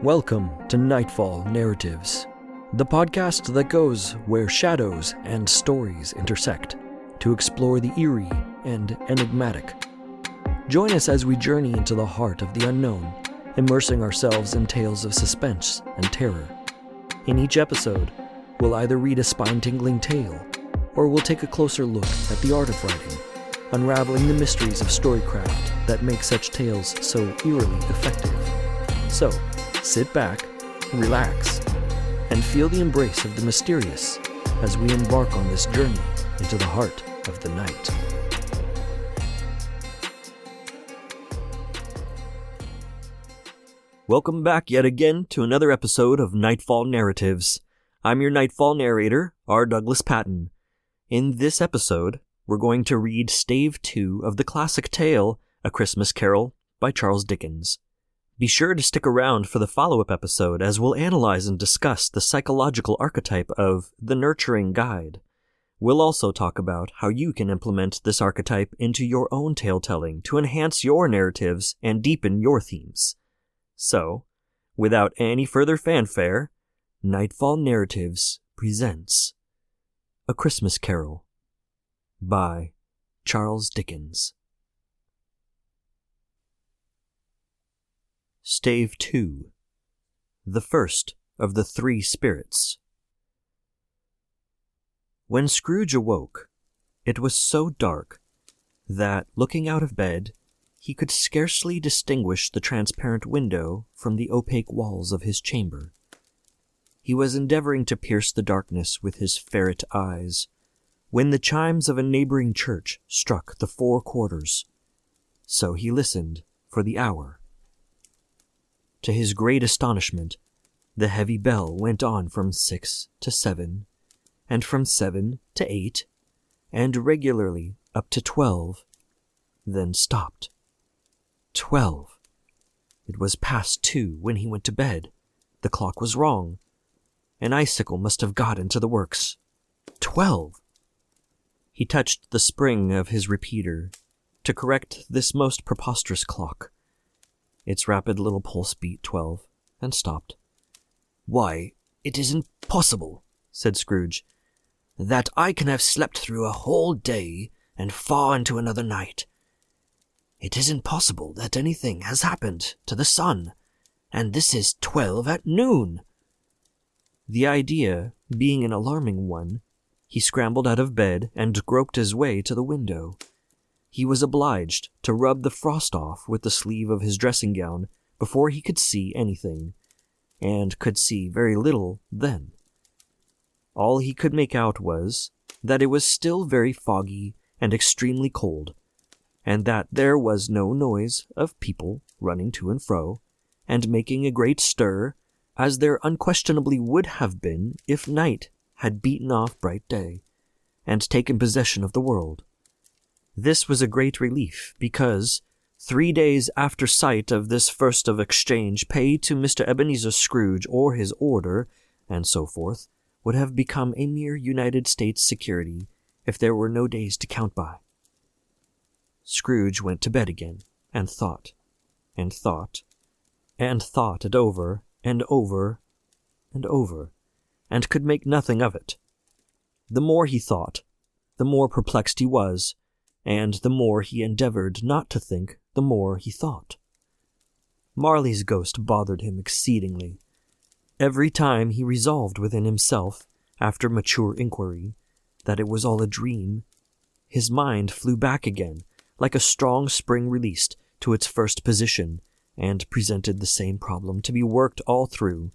Welcome to Nightfall Narratives, the podcast that goes where shadows and stories intersect to explore the eerie and enigmatic. Join us as we journey into the heart of the unknown, immersing ourselves in tales of suspense and terror. In each episode, we'll either read a spine-tingling tale, or we'll take a closer look at the art of writing, unraveling the mysteries of storycraft that make such tales so eerily effective. So, sit back, relax, and feel the embrace of the mysterious as we embark on this journey into the heart of the night. Welcome back yet again to another episode of Nightfall Narratives. I'm your Nightfall narrator, R. Douglas Patton. In this episode, we're going to read Stave 2 of the classic tale, A Christmas Carol, by Charles Dickens. Be sure to stick around for the follow-up episode as we'll analyze and discuss the psychological archetype of the nurturing guide. We'll also talk about how you can implement this archetype into your own tale-telling to enhance your narratives and deepen your themes. So, without any further fanfare, Nightfall Narratives presents A Christmas Carol by Charles Dickens. Stave 2, the first of the three spirits. When Scrooge awoke, it was so dark that, looking out of bed, he could scarcely distinguish the transparent window from the opaque walls of his chamber. He was endeavoring to pierce the darkness with his ferret eyes, when the chimes of a neighboring church struck the 4 quarters. So he listened for the hour. To his great astonishment, the heavy bell went on from 6 to 7, and from 7 to 8, and regularly up to 12, then stopped. 12. It was past 2 when he went to bed. The clock was wrong. An icicle must have got into the works. 12. He touched the spring of his repeater to correct this most preposterous clock. Its rapid little pulse beat 12, and stopped. "Why, it isn't possible," said Scrooge, "that I can have slept through a whole day and far into another night. It isn't possible that anything has happened to the sun, and this is 12 at noon." The idea being an alarming one, he scrambled out of bed and groped his way to the window. He was obliged to rub the frost off with the sleeve of his dressing gown before he could see anything, and could see very little then. All he could make out was that it was still very foggy and extremely cold, and that there was no noise of people running to and fro, and making a great stir, as there unquestionably would have been if night had beaten off bright day, and taken possession of the world. This was a great relief, because 3 days after sight of this first of exchange paid to Mr. Ebenezer Scrooge or his order, and so forth, would have become a mere United States security if there were no days to count by. Scrooge went to bed again, and thought, and thought, and thought it over, and over, and over, and could make nothing of it. The more he thought, the more perplexed he was, and the more he endeavored not to think, the more he thought. Marley's ghost bothered him exceedingly. Every time he resolved within himself, after mature inquiry, that it was all a dream, his mind flew back again, like a strong spring released, to its first position, and presented the same problem to be worked all through.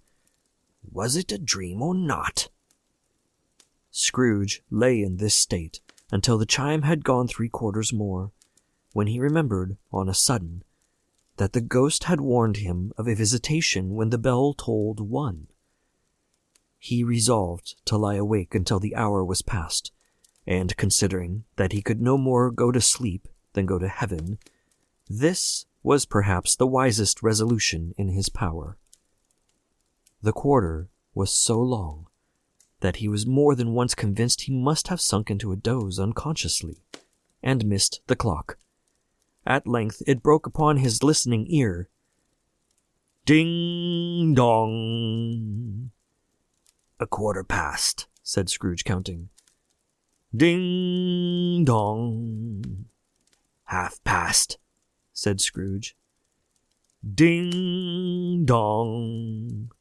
Was it a dream or not? Scrooge lay in this state until the chime had gone 3 quarters more, when he remembered, on a sudden, that the ghost had warned him of a visitation when the bell tolled 1. He resolved to lie awake until the hour was past, and considering that he could no more go to sleep than go to heaven, this was perhaps the wisest resolution in his power. The quarter was so long that he was more than once convinced he must have sunk into a doze unconsciously, and missed the clock. At length it broke upon his listening ear. Ding dong. 1/4 past, said Scrooge, counting. Ding dong. 1/2 past, said Scrooge. Ding dong.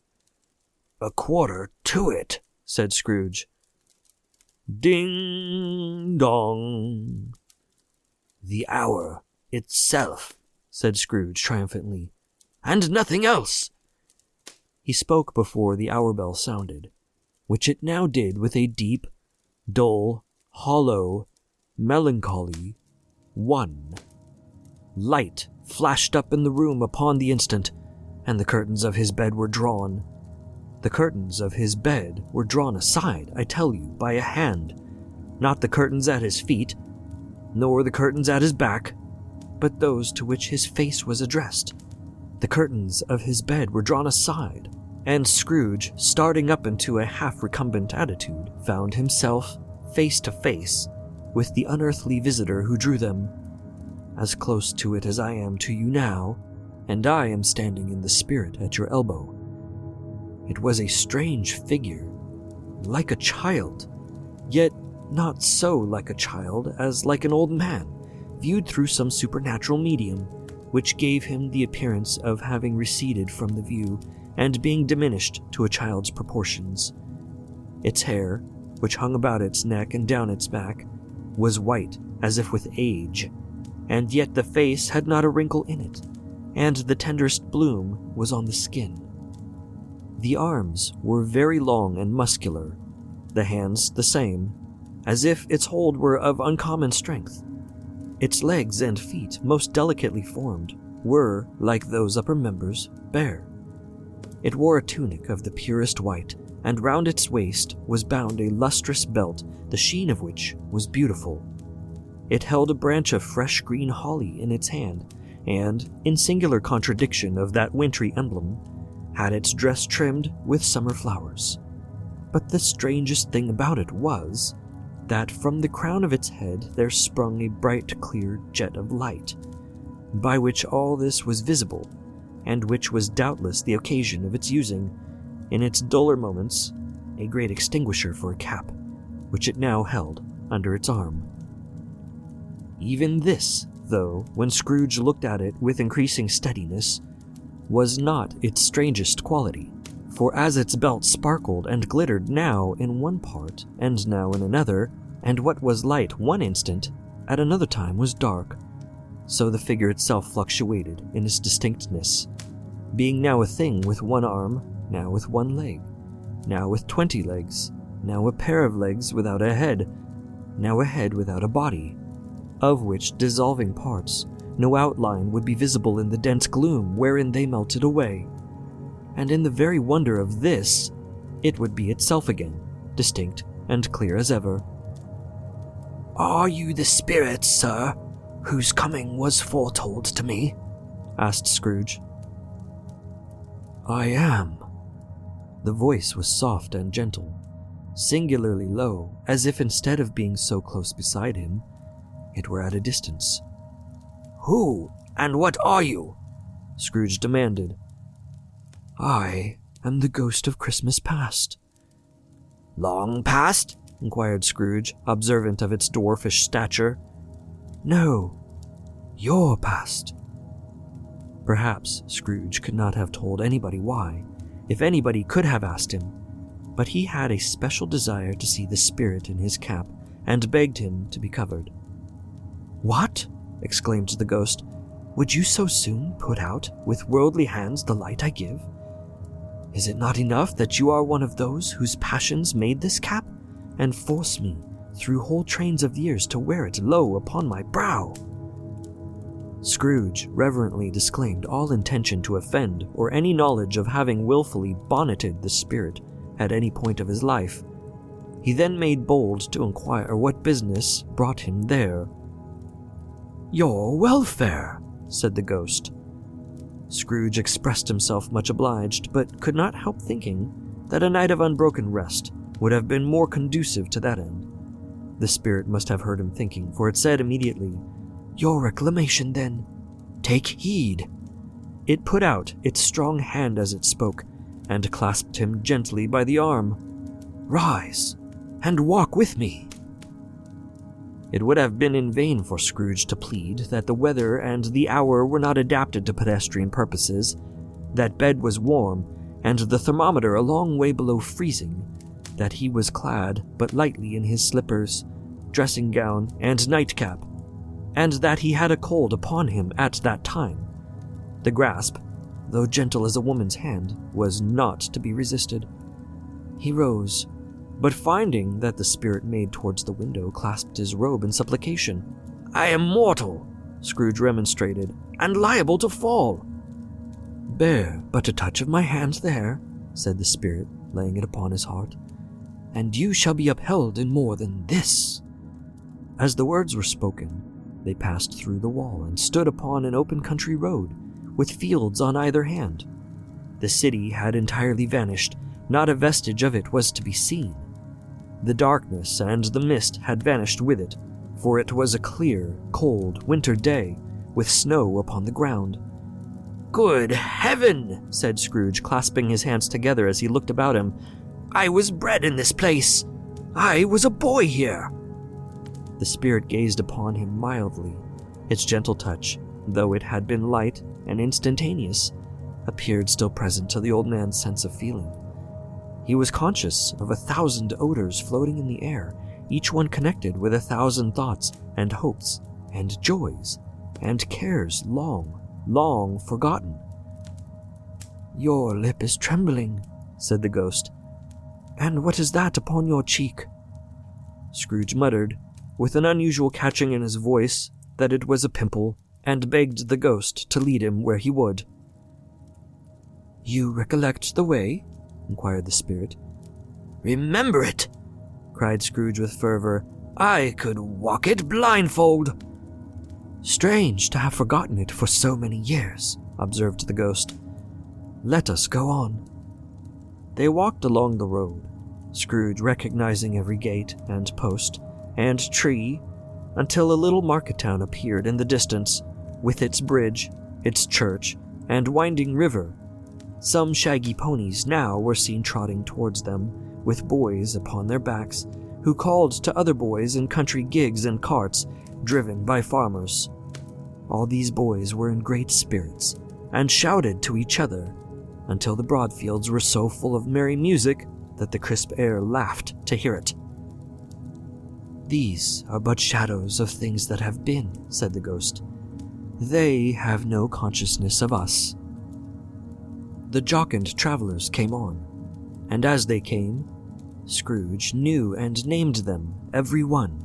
1/4 to it, said Scrooge. Ding dong. The hour itself, said Scrooge triumphantly, and nothing else. He spoke before the hour bell sounded, which it now did with a deep, dull, hollow, melancholy 1. Light flashed up in the room upon the instant, and the curtains of his bed were drawn. The curtains of his bed were drawn aside, I tell you, by a hand, not the curtains at his feet, nor the curtains at his back, but those to which his face was addressed. The curtains of his bed were drawn aside, and Scrooge, starting up into a half-recumbent attitude, found himself face to face with the unearthly visitor who drew them, as close to it as I am to you now, and I am standing in the spirit at your elbow. It was a strange figure, like a child, yet not so like a child as like an old man, viewed through some supernatural medium, which gave him the appearance of having receded from the view and being diminished to a child's proportions. Its hair, which hung about its neck and down its back, was white as if with age, and yet the face had not a wrinkle in it, and the tenderest bloom was on the skin. The arms were very long and muscular, the hands the same, as if its hold were of uncommon strength. Its legs and feet, most delicately formed, were, like those upper members, bare. It wore a tunic of the purest white, and round its waist was bound a lustrous belt, the sheen of which was beautiful. It held a branch of fresh green holly in its hand, and, in singular contradiction of that wintry emblem, had its dress trimmed with summer flowers. But the strangest thing about it was that from the crown of its head there sprung a bright, clear jet of light, by which all this was visible, and which was doubtless the occasion of its using, in its duller moments, a great extinguisher for a cap, which it now held under its arm. Even this, though, when Scrooge looked at it with increasing steadiness, was not its strangest quality, for as its belt sparkled and glittered now in one part and now in another, and what was light one instant, at another time was dark, so the figure itself fluctuated in its distinctness, being now a thing with one arm, now with one leg, now with 20 legs, now a pair of legs without a head, now a head without a body, of which dissolving parts no outline would be visible in the dense gloom wherein they melted away. And in the very wonder of this, it would be itself again, distinct and clear as ever. "Are you the spirit, sir, whose coming was foretold to me?" asked Scrooge. "I am." The voice was soft and gentle, singularly low, as if instead of being so close beside him, it were at a distance. "Who and what are you?" Scrooge demanded. "I am the ghost of Christmas past." "Long past?" inquired Scrooge, observant of its dwarfish stature. "No, your past." Perhaps Scrooge could not have told anybody why, if anybody could have asked him, but he had a special desire to see the spirit in his cap, and begged him to be covered. "What?" exclaimed the ghost. "Would you so soon put out with worldly hands the light I give? Is it not enough that you are one of those whose passions made this cap, and force me through whole trains of years to wear it low upon my brow?" Scrooge reverently disclaimed all intention to offend or any knowledge of having willfully bonneted the spirit at any point of his life. He then made bold to inquire what business brought him there. "Your welfare," said the ghost. Scrooge expressed himself much obliged, but could not help thinking that a night of unbroken rest would have been more conducive to that end. The spirit must have heard him thinking, for it said immediately, "Your reclamation, then. Take heed. It put out its strong hand as it spoke, and clasped him gently by the arm. "Rise, and walk with me." It would have been in vain for Scrooge to plead that the weather and the hour were not adapted to pedestrian purposes, that bed was warm, and the thermometer a long way below freezing, that he was clad but lightly in his slippers, dressing gown, and nightcap, and that he had a cold upon him at that time. The grasp, though gentle as a woman's hand, was not to be resisted. He rose, but finding that the spirit made towards the window, clasped his robe in supplication. "I am mortal," Scrooge remonstrated, "and liable to fall." "Bear but a touch of my hand there," said the spirit, laying it upon his heart, "and you shall be upheld in more than this." As the words were spoken, they passed through the wall and stood upon an open country road, with fields on either hand. The city had entirely vanished, not a vestige of it was to be seen. The darkness and the mist had vanished with it, for it was a clear, cold winter day, with snow upon the ground. "Good heaven!" said Scrooge, clasping his hands together as he looked about him. "I was bred in this place! I was a boy here!" The spirit gazed upon him mildly. Its gentle touch, though it had been light and instantaneous, appeared still present to the old man's sense of feeling. He was conscious of 1,000 odors floating in the air, each one connected with 1,000 thoughts and hopes and joys and cares long, long forgotten. "Your lip is trembling," said the ghost. "And what is that upon your cheek?" Scrooge muttered, with an unusual catching in his voice, that it was a pimple, and begged the ghost to lead him where he would. "You recollect the way?" inquired the spirit. "Remember it!" cried Scrooge with fervor. "I could walk it blindfold." "Strange to have forgotten it for so many years," observed the ghost. "Let us go on." They walked along the road, Scrooge recognizing every gate and post and tree, until a little market town appeared in the distance, with its bridge, its church, and winding river. Some shaggy ponies now were seen trotting towards them, with boys upon their backs, who called to other boys in country gigs and carts, driven by farmers. All these boys were in great spirits, and shouted to each other, until the broad fields were so full of merry music that the crisp air laughed to hear it. "These are but shadows of things that have been," said the ghost. "They have no consciousness of us." The jocund travelers came on, and as they came, Scrooge knew and named them, every one.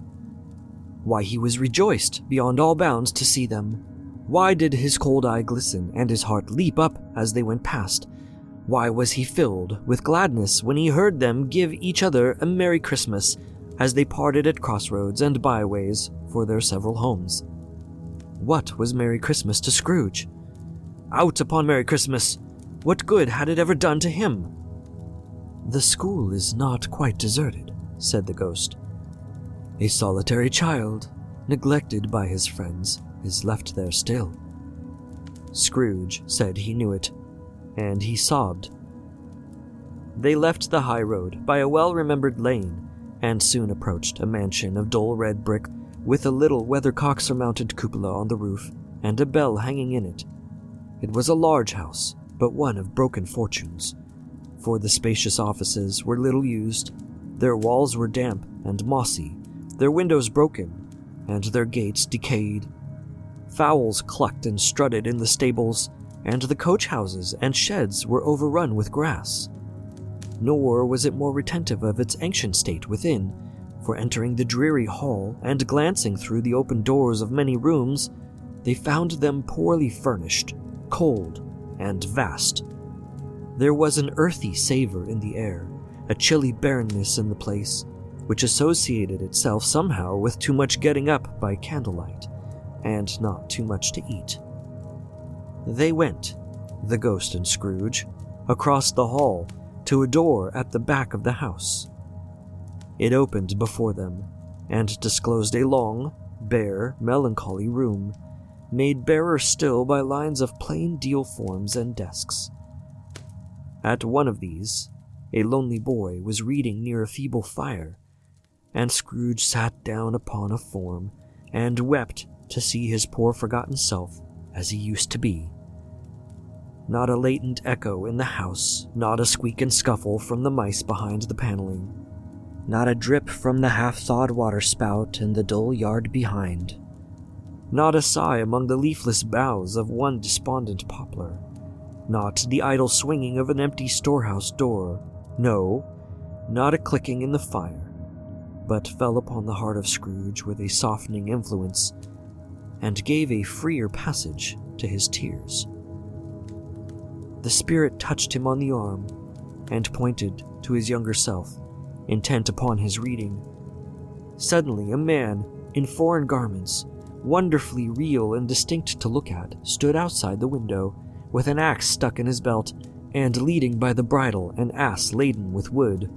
Why, he was rejoiced beyond all bounds to see them. Why did his cold eye glisten and his heart leap up as they went past? Why was he filled with gladness when he heard them give each other a Merry Christmas as they parted at crossroads and byways for their several homes? What was Merry Christmas to Scrooge? Out upon Merry Christmas! What good had it ever done to him? "The school is not quite deserted," said the ghost. "A solitary child, neglected by his friends, is left there still." Scrooge said he knew it, and he sobbed. They left the high road by a well-remembered lane, and soon approached a mansion of dull red brick with a little weathercock-surmounted cupola on the roof and a bell hanging in it. It was a large house, but one of broken fortunes, for the spacious offices were little used, their walls were damp and mossy, their windows broken, and their gates decayed. Fowls clucked and strutted in the stables, and the coach-houses and sheds were overrun with grass. Nor was it more retentive of its ancient state within, for entering the dreary hall and glancing through the open doors of many rooms, they found them poorly furnished, cold, and vast. There was an earthy savor in the air, a chilly barrenness in the place, which associated itself somehow with too much getting up by candlelight, and not too much to eat. They went, the ghost and Scrooge, across the hall to a door at the back of the house. It opened before them, and disclosed a long, bare, melancholy room, made barer still by lines of plain deal forms and desks. At one of these, a lonely boy was reading near a feeble fire, and Scrooge sat down upon a form and wept to see his poor forgotten self as he used to be. Not a latent echo in the house, not a squeak and scuffle from the mice behind the paneling, not a drip from the half-thawed waterspout in the dull yard behind, not a sigh among the leafless boughs of one despondent poplar, not the idle swinging of an empty storehouse door, no, not a clicking in the fire, but fell upon the heart of Scrooge with a softening influence, and gave a freer passage to his tears. The spirit touched him on the arm, and pointed to his younger self, intent upon his reading. Suddenly a man, in foreign garments, wonderfully real and distinct to look at, stood outside the window, with an axe stuck in his belt, and leading by the bridle an ass laden with wood.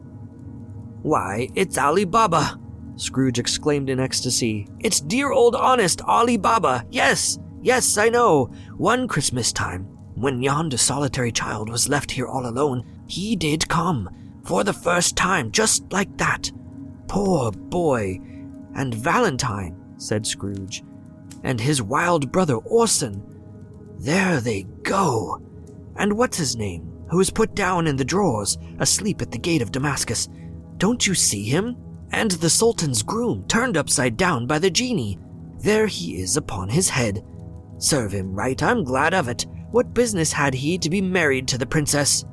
"Why, it's Ali Baba!" Scrooge exclaimed in ecstasy. "It's dear old honest Ali Baba! Yes, yes, I know. One Christmas time, when yonder solitary child was left here all alone, he did come, for the first time, just like that. Poor boy! And Valentine," said Scrooge, "and his wild brother Orson. There they go. And what's his name, who was put down in the drawers, asleep at the gate of Damascus? Don't you see him? And the Sultan's groom, turned upside down by the genie. There he is upon his head. Serve him right, I'm glad of it. What business had he to be married to the princess?"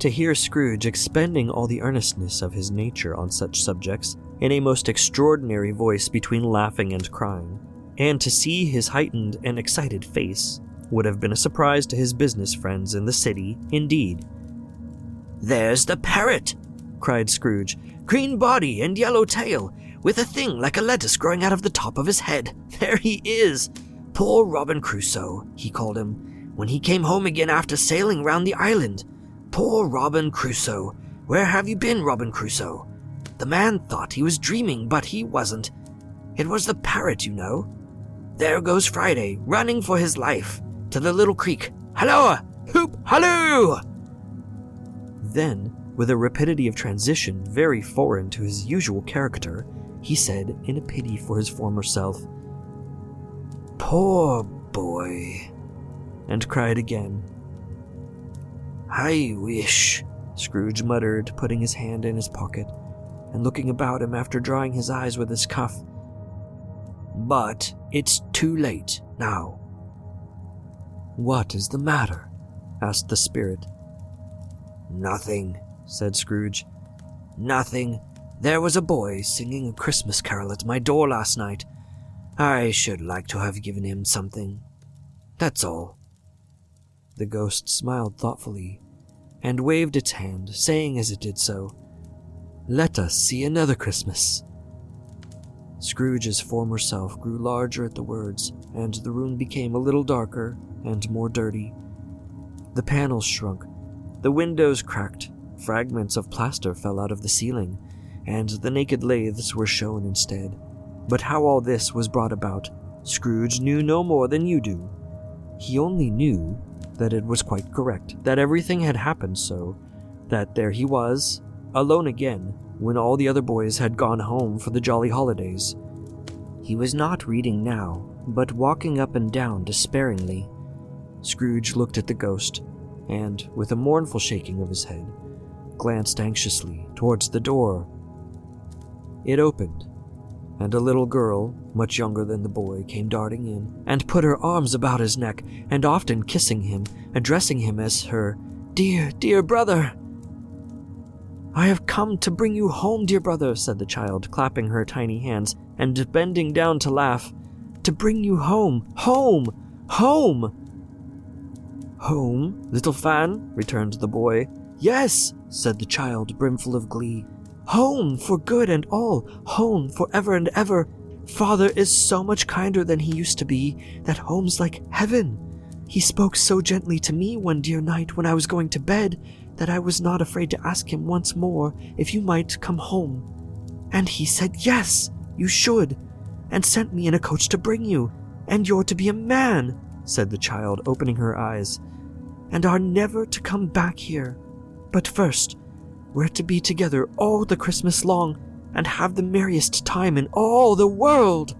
To hear Scrooge expending all the earnestness of his nature on such subjects, in a most extraordinary voice between laughing and crying, and to see his heightened and excited face, would have been a surprise to his business friends in the city, indeed. "There's the parrot!" cried Scrooge. "Green body and yellow tail, with a thing like a lettuce growing out of the top of his head. There he is! Poor Robin Crusoe, he called him, when he came home again after sailing round the island. Poor Robin Crusoe! Where have you been, Robin Crusoe? The man thought he was dreaming, but he wasn't. It was the parrot, you know. There goes Friday, running for his life, to the little creek. Halloa! Hoop! Halloo!" Then, with a rapidity of transition very foreign to his usual character, he said, in a pity for his former self, "Poor boy," and cried again. "I wish," Scrooge muttered, putting his hand in his pocket, and looking about him after drying his eyes with his cuff. "But it's too late now." "What is the matter?" asked the spirit. "Nothing," said Scrooge. "Nothing. There was a boy singing a Christmas carol at my door last night. I should like to have given him something. That's all." The ghost smiled thoughtfully, and waved its hand, saying as it did so, "Let us see another Christmas." Scrooge's former self grew larger at the words, and the room became a little darker and more dirty. The panels shrunk, the windows cracked, fragments of plaster fell out of the ceiling, and the naked laths were shown instead. But how all this was brought about, Scrooge knew no more than you do. He only knew that it was quite correct, that everything had happened so, that there he was, alone again, when all the other boys had gone home for the jolly holidays. He was not reading now, but walking up and down despairingly. Scrooge looked at the ghost, and, with a mournful shaking of his head, glanced anxiously towards the door. It opened, and a little girl, much younger than the boy, came darting in, and put her arms about his neck, and often kissing him, addressing him as her "Dear, dear brother." "I have come to bring you home, dear brother," said the child, clapping her tiny hands, and bending down to laugh. "To bring you home, home, home." "Home, little Fan?" returned the boy. "Yes," said the child, brimful of glee. "Home for good and all, home for ever and ever. Father is so much kinder than he used to be, that home's like heaven. He spoke so gently to me one dear night when I was going to bed, that I was not afraid to ask him once more if you might come home. And he said yes, you should, and sent me in a coach to bring you. And you're to be a man," said the child, opening her eyes, "and are never to come back here. But first, we're to be together all the Christmas long and have the merriest time in all the world."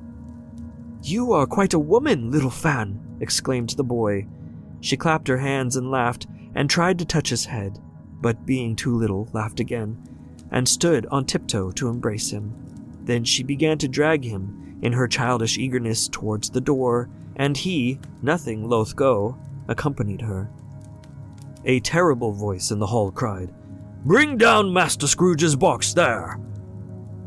"You are quite a woman, little Fan," exclaimed the boy. She clapped her hands and laughed, and tried to touch his head, but being too little, laughed again, and stood on tiptoe to embrace him. Then she began to drag him, in her childish eagerness, towards the door, and he, nothing loth go, accompanied her. A terrible voice in the hall cried, "Bring down Master Scrooge's box there!"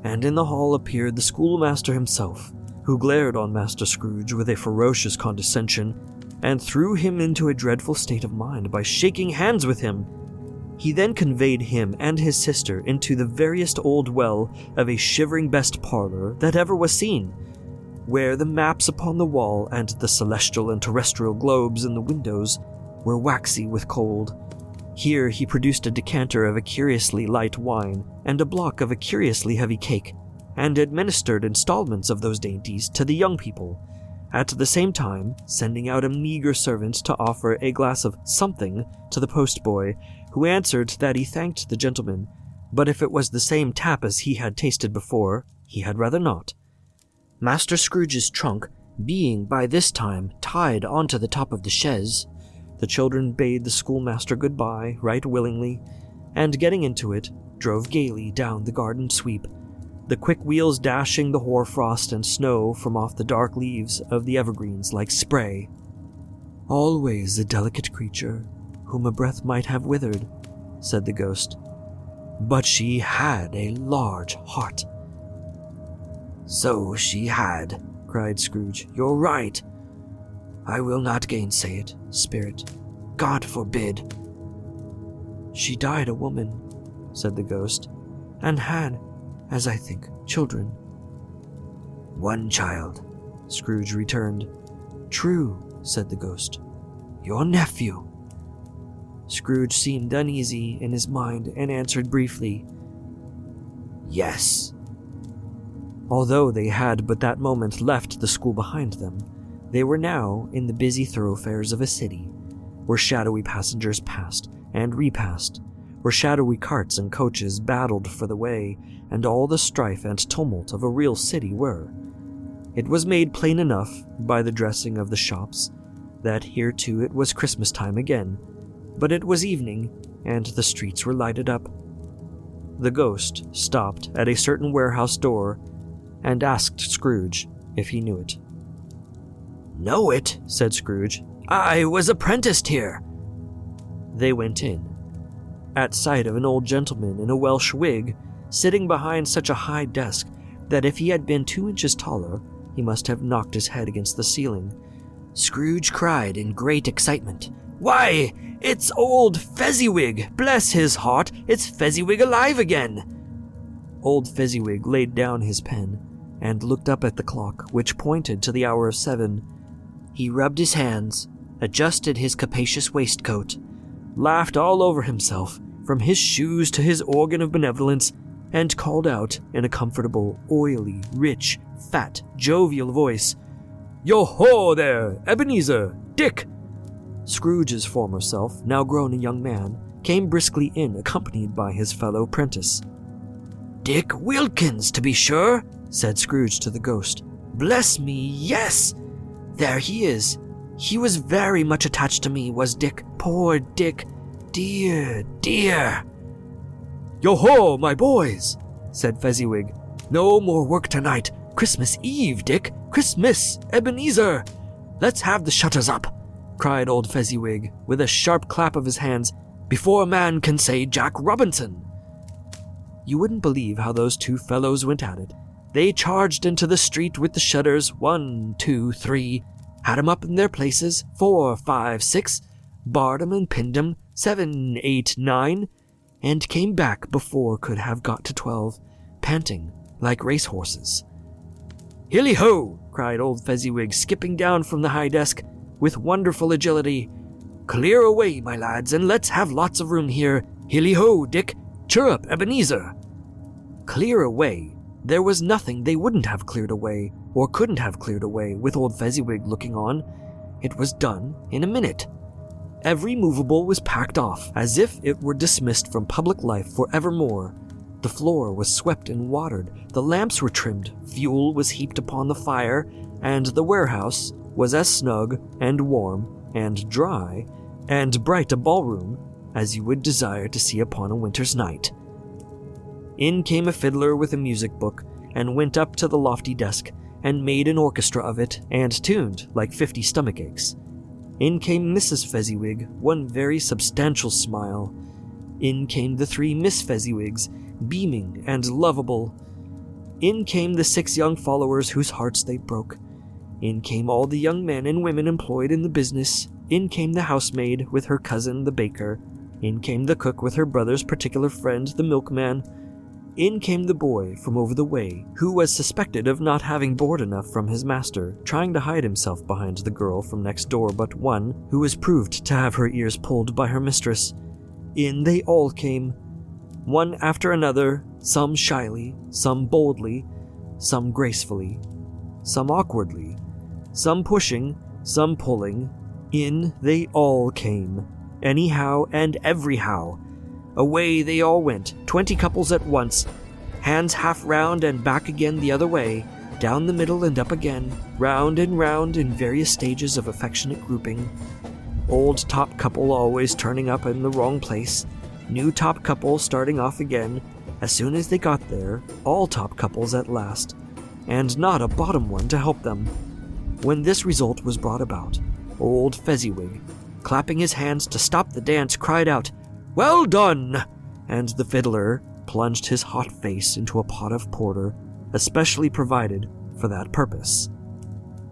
And in the hall appeared the schoolmaster himself, who glared on Master Scrooge with a ferocious condescension, and threw him into a dreadful state of mind by shaking hands with him. He then conveyed him and his sister into the veriest old well of a shivering best parlor that ever was seen, where the maps upon the wall and the celestial and terrestrial globes in the windows were waxy with cold. Here he produced a decanter of a curiously light wine and a block of a curiously heavy cake, and administered installments of those dainties to the young people, at the same time sending out a meager servant to offer a glass of something to the postboy, who answered that he thanked the gentleman, but if it was the same tap as he had tasted before, he had rather not. Master Scrooge's trunk being by this time tied onto the top of the chaise, the children bade the schoolmaster goodbye right willingly, and getting into it, drove gaily down the garden sweep, the quick wheels dashing the hoarfrost and snow from off the dark leaves of the evergreens like spray. "Always a delicate creature, whom a breath might have withered," said the ghost. "But she had a large heart." "So she had," cried Scrooge. "You're right. I will not gainsay it, spirit. God forbid." "She died a woman," said the ghost, "and had, as I think, children." "One child," Scrooge returned. "True," said the ghost. "Your nephew." Scrooge seemed uneasy in his mind and answered briefly, "Yes." Although they had but that moment left the school behind them, they were now in the busy thoroughfares of a city, where shadowy passengers passed and repassed, where shadowy carts and coaches battled for the way, and all the strife and tumult of a real city were. It was made plain enough by the dressing of the shops that here too it was Christmas time again, but it was evening, and the streets were lighted up. The ghost stopped at a certain warehouse door and asked Scrooge if he knew it. "Know it?" said Scrooge. "I was apprenticed here." They went in, at sight of an old gentleman in a Welsh wig, sitting behind such a high desk that if he had been 2 inches taller, he must have knocked his head against the ceiling. Scrooge cried in great excitement, "Why, it's old Fezziwig! Bless his heart, it's Fezziwig alive again!" Old Fezziwig laid down his pen and looked up at the clock, which pointed to the hour of 7. He rubbed his hands, adjusted his capacious waistcoat, laughed all over himself, from his shoes to his organ of benevolence, and called out in a comfortable, oily, rich, fat, jovial voice, "Yo-ho there, Ebenezer! Dick!" Scrooge's former self, now grown a young man, came briskly in accompanied by his fellow prentice. "Dick Wilkins, to be sure," said Scrooge to the ghost. "Bless me, yes! There he is. He was very much attached to me, was Dick. Poor Dick. Dear, dear." "Yo-ho, my boys," said Fezziwig. "No more work tonight. Christmas Eve, Dick. Christmas, Ebenezer. Let's have the shutters up," cried old Fezziwig, with a sharp clap of his hands, "before a man can say Jack Robinson." You wouldn't believe how those two fellows went at it. They charged into the street with the shutters, 1, 2, 3, had 'em up in their places, 4, 5, 6, barred 'em and pinned 'em, 7, 8, 9, and came back before could have got to 12, panting like racehorses. "Hilly-ho!" cried old Fezziwig, skipping down from the high desk with wonderful agility. "Clear away, my lads, and let's have lots of room here. Hilly-ho, Dick! Chirrup, Ebenezer!" Clear away There was nothing they wouldn't have cleared away, or couldn't have cleared away, with old Fezziwig looking on. It was done in a minute. Every movable was packed off, as if it were dismissed from public life for evermore. The floor was swept and watered, the lamps were trimmed, fuel was heaped upon the fire, and the warehouse was as snug and warm and dry and bright a ballroom as you would desire to see upon a winter's night. In came a fiddler with a music book, and went up to the lofty desk, and made an orchestra of it, and tuned like 50 stomach aches. In came Mrs. Fezziwig, one very substantial smile. In came the 3 Miss Fezziwigs, beaming and lovable. In came the 6 young followers whose hearts they broke. In came all the young men and women employed in the business. In came the housemaid with her cousin the baker. In came the cook with her brother's particular friend the milkman. In came the boy from over the way, who was suspected of not having board enough from his master, trying to hide himself behind the girl from next door but one, who was proved to have her ears pulled by her mistress. In they all came, one after another, some shyly, some boldly, some gracefully, some awkwardly, some pushing, some pulling. In they all came, anyhow and everyhow. Away they all went, 20 couples at once, hands half round and back again the other way, down the middle and up again, round and round in various stages of affectionate grouping. Old top couple always turning up in the wrong place, new top couple starting off again, as soon as they got there, all top couples at last, and not a bottom one to help them. When this result was brought about, old Fezziwig, clapping his hands to stop the dance, cried out, "Well done!" And the fiddler plunged his hot face into a pot of porter, especially provided for that purpose.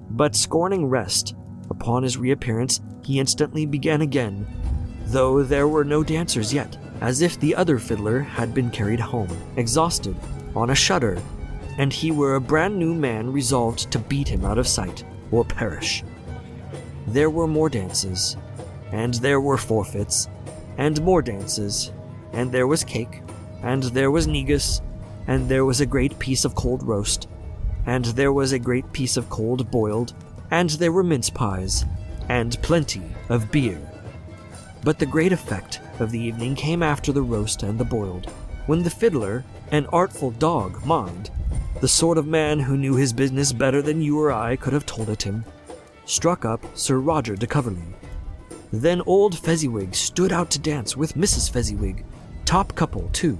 But scorning rest, upon his reappearance, he instantly began again, though there were no dancers yet, as if the other fiddler had been carried home, exhausted, on a shutter, and he were a brand new man resolved to beat him out of sight, or perish. There were more dances, and there were forfeits, and more dances, and there was cake, and there was negus, and there was a great piece of cold roast, and there was a great piece of cold boiled, and there were mince pies, and plenty of beer. But the great effect of the evening came after the roast and the boiled, when the fiddler, an artful dog, mind, the sort of man who knew his business better than you or I could have told it him, struck up Sir Roger de Coverley. Then old Fezziwig stood out to dance with Mrs. Fezziwig, top couple too,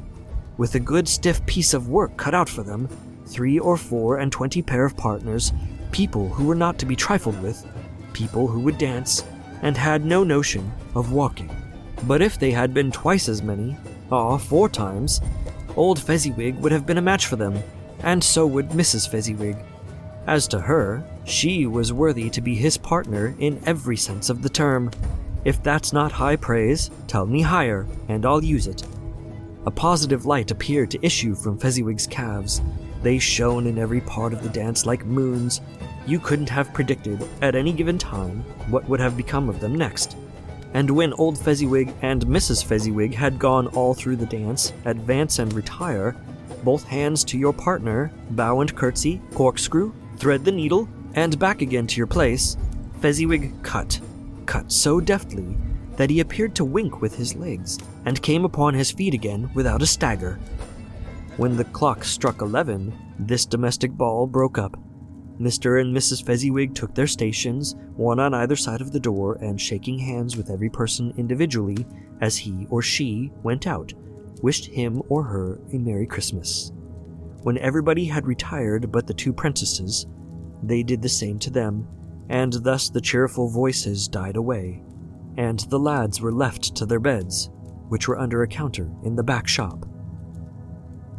with a good stiff piece of work cut out for them, 3 or 4 and 20 pair of partners, people who were not to be trifled with, people who would dance, and had no notion of walking. But if they had been twice as many, 4 times, old Fezziwig would have been a match for them, and so would Mrs. Fezziwig. As to her, she was worthy to be his partner in every sense of the term. If that's not high praise, tell me higher, and I'll use it. A positive light appeared to issue from Fezziwig's calves. They shone in every part of the dance like moons. You couldn't have predicted, at any given time, what would have become of them next. And when old Fezziwig and Mrs. Fezziwig had gone all through the dance, advance and retire, both hands to your partner, bow and curtsy, corkscrew, thread the needle, and back again to your place, Fezziwig cut so deftly that he appeared to wink with his legs, and came upon his feet again without a stagger. When the clock struck 11, this domestic ball broke up. Mr. and Mrs. Fezziwig took their stations, one on either side of the door, and shaking hands with every person individually as he or she went out, wished him or her a Merry Christmas. When everybody had retired but the 2 princesses, they did the same to them, and thus the cheerful voices died away, and the lads were left to their beds, which were under a counter in the back shop.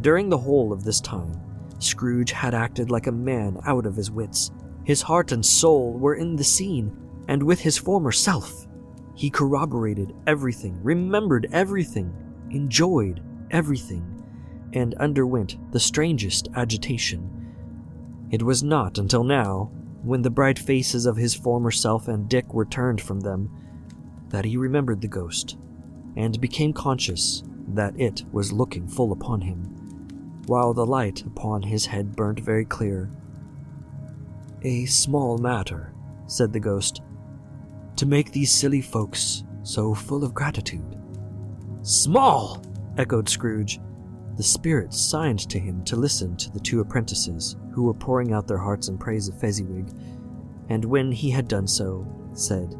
During the whole of this time, Scrooge had acted like a man out of his wits. His heart and soul were in the scene, and with his former self. He corroborated everything, remembered everything, enjoyed everything, and underwent the strangest agitation. It was not until now, when the bright faces of his former self and Dick were turned from them, that he remembered the ghost, and became conscious that it was looking full upon him. while the light upon his head burnt very clear. "A small matter," said the ghost, "to make these silly folks so full of gratitude." "Small!" echoed Scrooge. The spirit signed to him to listen to the two apprentices, who were pouring out their hearts in praise of Fezziwig, and when he had done so, said,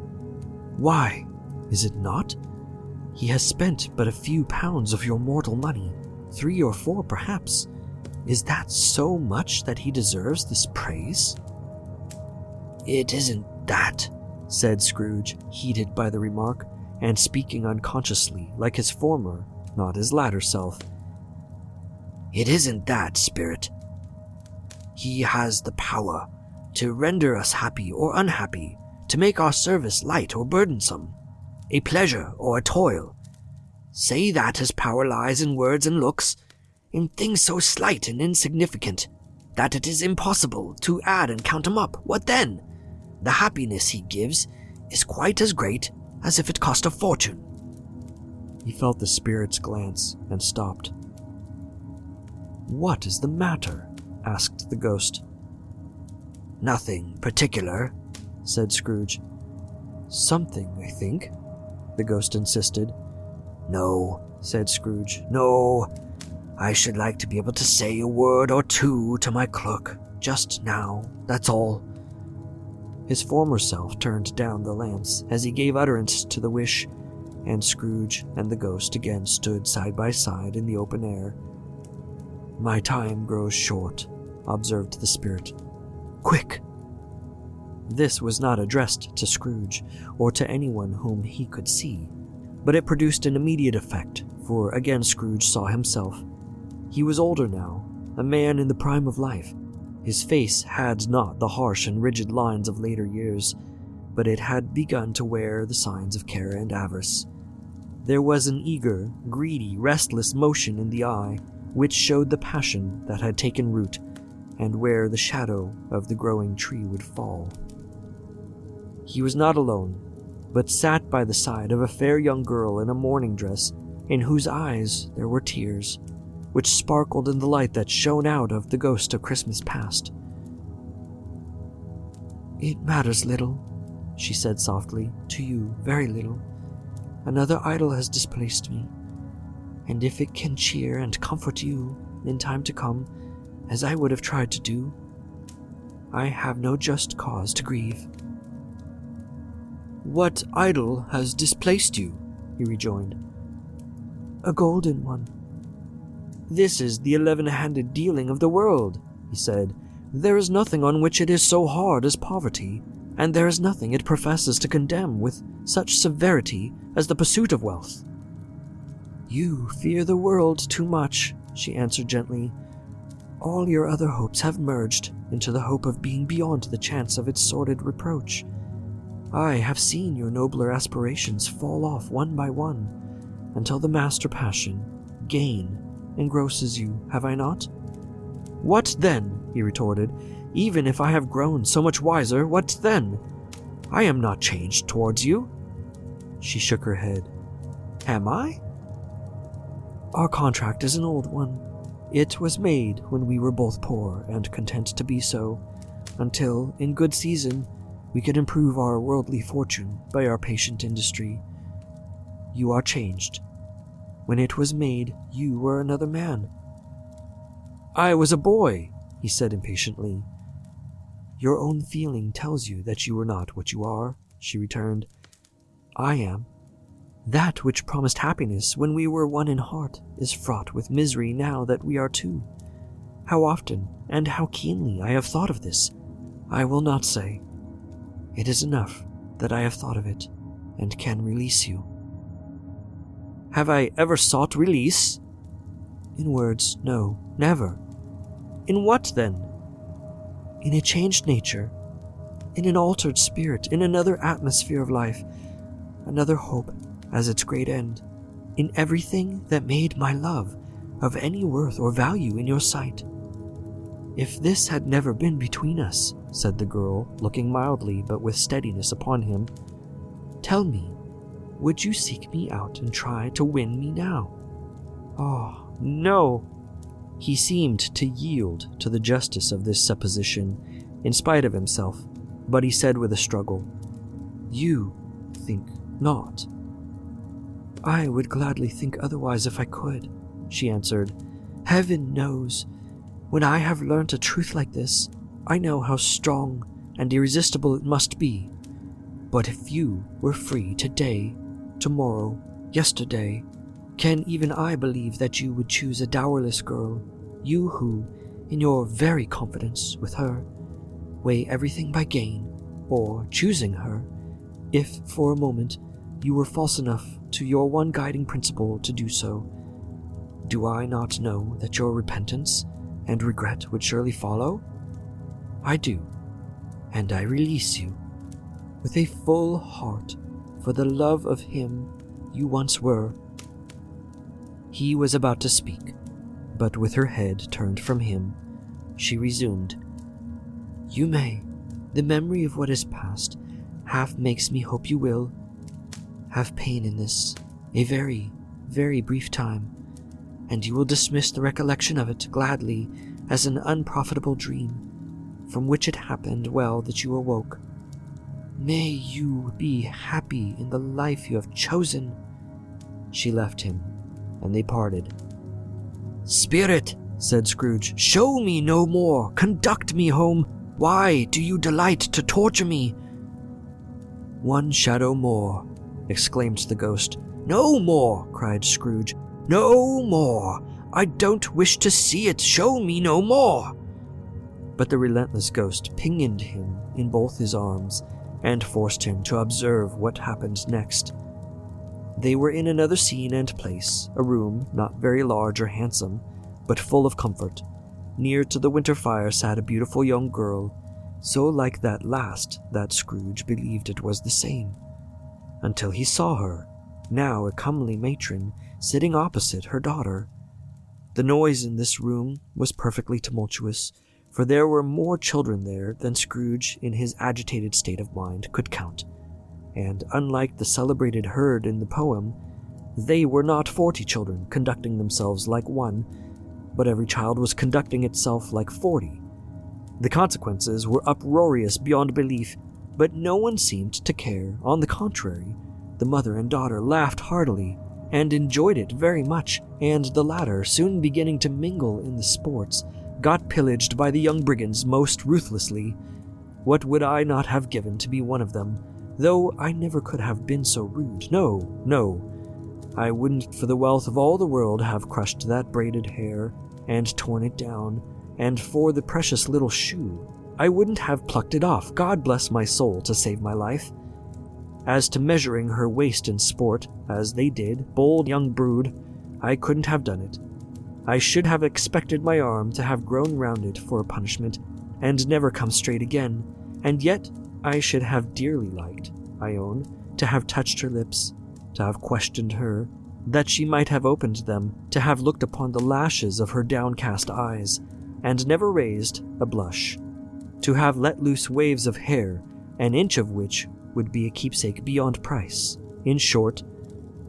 "Why, is it not? He has spent but a few pounds of your mortal money, 3 or 4 perhaps. Is that so much that he deserves this praise?" "It isn't that," said Scrooge, heated by the remark, and speaking unconsciously like his former, not his latter self. "It isn't that, Spirit. He has the power to render us happy or unhappy, to make our service light or burdensome, a pleasure or a toil. Say that his power lies in words and looks, in things so slight and insignificant that it is impossible to add and count them up. What then? The happiness he gives is quite as great as if it cost a fortune." He felt the spirit's glance and stopped. "What is the matter?" asked the ghost. "Nothing particular," said Scrooge. "Something, I think," the ghost insisted. "No," said Scrooge. "No. I should like to be able to say a word or two to my clerk just now, that's all." His former self turned down the lamps as he gave utterance to the wish, and Scrooge and the ghost again stood side by side in the open air. "My time grows short," observed the spirit. "Quick!" This was not addressed to Scrooge, or to anyone whom he could see, but it produced an immediate effect, for again Scrooge saw himself. He was older now, a man in the prime of life. His face had not the harsh and rigid lines of later years, but it had begun to wear the signs of care and avarice. There was an eager, greedy, restless motion in the eye, which showed the passion that had taken root, and where the shadow of the growing tree would fall. He was not alone, but sat by the side of a fair young girl in a mourning dress, in whose eyes there were tears, which sparkled in the light that shone out of the ghost of Christmas past. "It matters little," she said softly, "to you, very little. Another idol has displaced me, and if it can cheer and comfort you in time to come, as I would have tried to do, I have no just cause to grieve." "What idol has displaced you?" he rejoined. "A golden one." "This is the 11-handed dealing of the world," he said. "There is nothing on which it is so hard as poverty, and there is nothing it professes to condemn with such severity as the pursuit of wealth." "You fear the world too much," she answered gently. "All your other hopes have merged into the hope of being beyond the chance of its sordid reproach. I have seen your nobler aspirations fall off one by one, until the master passion, gain, engrosses you, have I not?" "What then?" he retorted. "Even if I have grown so much wiser, what then? I am not changed towards you." She shook her head. "Am I?" "Our contract is an old one. It was made when we were both poor and content to be so, until, in good season, we could improve our worldly fortune by our patient industry. You are changed. When it was made, you were another man." "I was a boy," he said impatiently. "Your own feeling tells you that you are not what you are," she returned. "I am. That which promised happiness when we were one in heart is fraught with misery now that we are two. How often and how keenly I have thought of this, I will not say. It is enough that I have thought of it and can release you." "Have I ever sought release?" "In words, no, never." "In what, then?" "In a changed nature, in an altered spirit, in another atmosphere of life, another hope as its great end, in everything that made my love of any worth or value in your sight." "If this had never been between us," said the girl, looking mildly but with steadiness upon him, "tell me, would you seek me out and try to win me now?" "Oh, no." He seemed to yield to the justice of this supposition, in spite of himself, but he said with a struggle, "You think not." "I would gladly think otherwise if I could," she answered. "Heaven knows, when I have learnt a truth like this, I know how strong and irresistible it must be. But if you were free today, tomorrow, yesterday, can even I believe that you would choose a dowerless girl, you who, in your very confidence with her, weigh everything by gain, or choosing her, if for a moment you were false enough to your one guiding principle to do so? Do I not know that your repentance and regret would surely follow? I do, and I release you, with a full heart, for the love of him you once were." He was about to speak, but with her head turned from him, she resumed, "You may. The memory of what is past half makes me hope you will have pain in this, a very, very brief time, and you will dismiss the recollection of it gladly as an unprofitable dream, from which it happened well that you awoke. May you be happy in the life you have chosen." She left him, and they parted. "Spirit," said Scrooge, "show me no more. Conduct me home. Why do you delight to torture me?" "One shadow more," exclaimed the ghost. "No more," cried Scrooge. "No more. I don't wish to see it. Show me no more." But the relentless ghost pinioned him in both his arms and forced him to observe what happened next. They were in another scene and place, a room not very large or handsome, but full of comfort. Near to the winter fire sat a beautiful young girl, so like that last that Scrooge believed it was the same, until he saw her, now a comely matron, sitting opposite her daughter. The noise in this room was perfectly tumultuous, for there were more children there than Scrooge, in his agitated state of mind, could count, and unlike the celebrated herd in the poem, they were not 40 children conducting themselves like one, but every child was conducting itself like 40. The consequences were uproarious beyond belief, but no one seemed to care. On the contrary, the mother and daughter laughed heartily, and enjoyed it very much, and the latter, soon beginning to mingle in the sports, got pillaged by the young brigands most ruthlessly. What would I not have given to be one of them, though I never could have been so rude. No, no, I wouldn't for the wealth of all the world have crushed that braided hair, and torn it down, and for the precious little shoe, I wouldn't have plucked it off, God bless my soul, to save my life. As to measuring her waist in sport, as they did, bold young brood, I couldn't have done it. I should have expected my arm to have grown round it for a punishment, and never come straight again, and yet I should have dearly liked, I own, to have touched her lips, to have questioned her, that she might have opened them, to have looked upon the lashes of her downcast eyes, and never raised a blush, to have let loose waves of hair, an inch of which would be a keepsake beyond price. In short,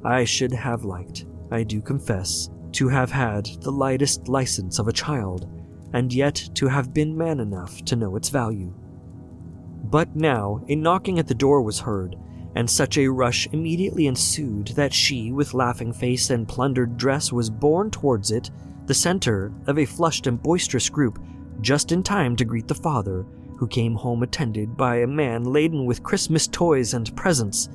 I should have liked, I do confess, to have had the lightest license of a child, and yet to have been man enough to know its value. But now a knocking at the door was heard, and such a rush immediately ensued that she, with laughing face and plundered dress, was borne towards it, the center of a flushed and boisterous group, just in time to greet the father, who came home attended by a man laden with Christmas toys and presents.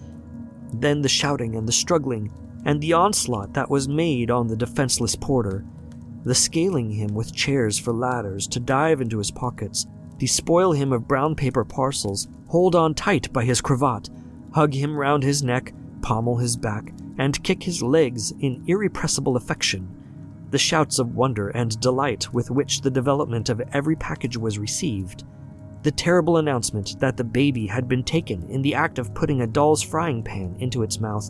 Then the shouting and the struggling, and the onslaught that was made on the defenseless porter, the scaling him with chairs for ladders to dive into his pockets, despoil him of brown paper parcels, hold on tight by his cravat, hug him round his neck, pommel his back, and kick his legs in irrepressible affection, the shouts of wonder and delight with which the development of every package was received, the terrible announcement that the baby had been taken in the act of putting a doll's frying pan into its mouth,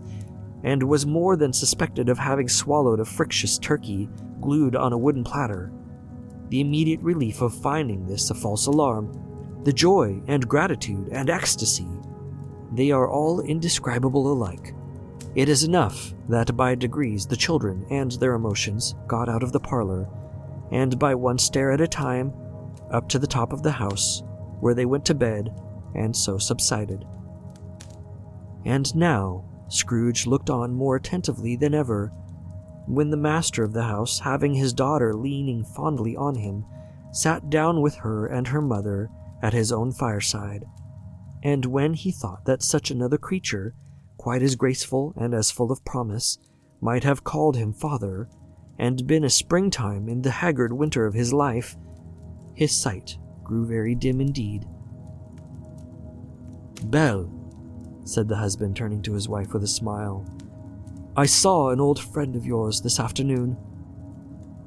and was more than suspected of having swallowed a frictious turkey glued on a wooden platter, the immediate relief of finding this a false alarm, the joy and gratitude and ecstasy, they are all indescribable alike. It is enough that by degrees the children and their emotions got out of the parlor, and by one stair at a time, up to the top of the house, where they went to bed, and so subsided. And now Scrooge looked on more attentively than ever, when the master of the house, having his daughter leaning fondly on him, sat down with her and her mother at his own fireside. And when he thought that such another creature, quite as graceful and as full of promise, might have called him father, and been a springtime in the haggard winter of his life, his sight grew very dim indeed. "Belle," said the husband, turning to his wife with a smile, "I saw an old friend of yours this afternoon."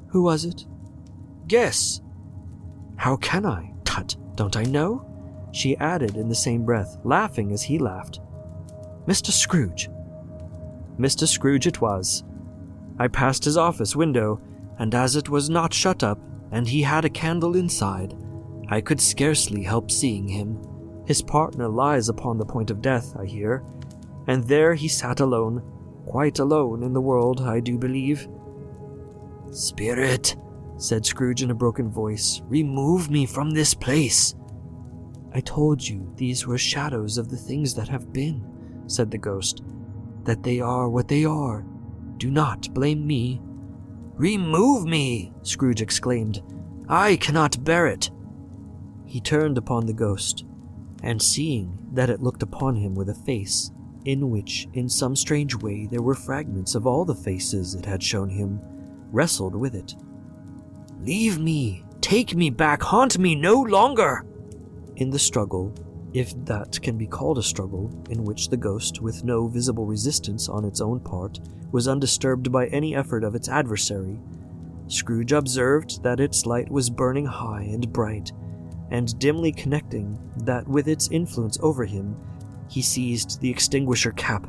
"Who was it?" Guess." "How can I? Tut, don't I know?" she added in the same breath, laughing as he laughed. "Mr. Scrooge." Mr. Scrooge it was. I passed his office window, and as it was not shut up, and he had a candle inside, I could scarcely help seeing him. His partner lies upon the point of death, I hear, and there he sat alone, quite alone in the world, I do believe. "Spirit," said Scrooge in a broken voice, "remove me from this place." "I told you these were shadows of the things that have been," said the ghost, "that they are what they are. Do not blame me." "Remove me!" Scrooge exclaimed. "I cannot bear it." He turned upon the ghost, and seeing that it looked upon him with a face, in which in some strange way there were fragments of all the faces it had shown him, wrestled with it. "Leave me! Take me back! Haunt me no longer!" In the struggle, if that can be called a struggle, in which the ghost, with no visible resistance on its own part, was undisturbed by any effort of its adversary, Scrooge observed that its light was burning high and bright, and dimly connecting that with its influence over him, he seized the extinguisher cap,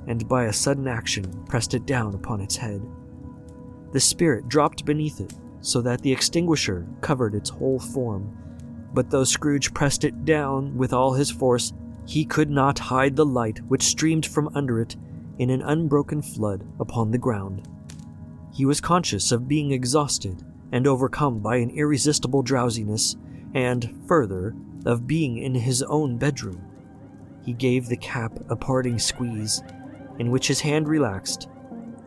and by a sudden action pressed it down upon its head. The spirit dropped beneath it, so that the extinguisher covered its whole form, but though Scrooge pressed it down with all his force, he could not hide the light which streamed from under it in an unbroken flood upon the ground. He was conscious of being exhausted and overcome by an irresistible drowsiness, and, further, of being in his own bedroom. He gave the cap a parting squeeze, in which his hand relaxed,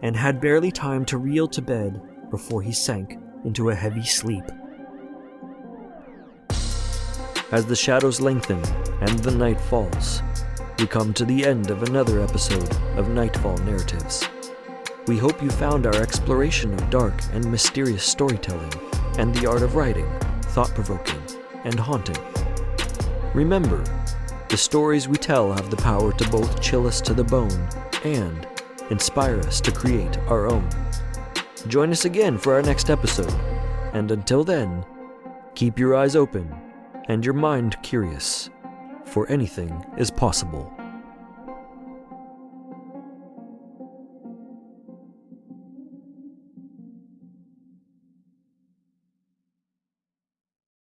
and had barely time to reel to bed before he sank into a heavy sleep. As the shadows lengthen and the night falls, we come to the end of another episode of Nightfall Narratives. We hope you found our exploration of dark and mysterious storytelling and the art of writing thought-provoking and haunting. Remember, the stories we tell have the power to both chill us to the bone and inspire us to create our own. Join us again for our next episode, and until then, keep your eyes open and your mind curious, for anything is possible.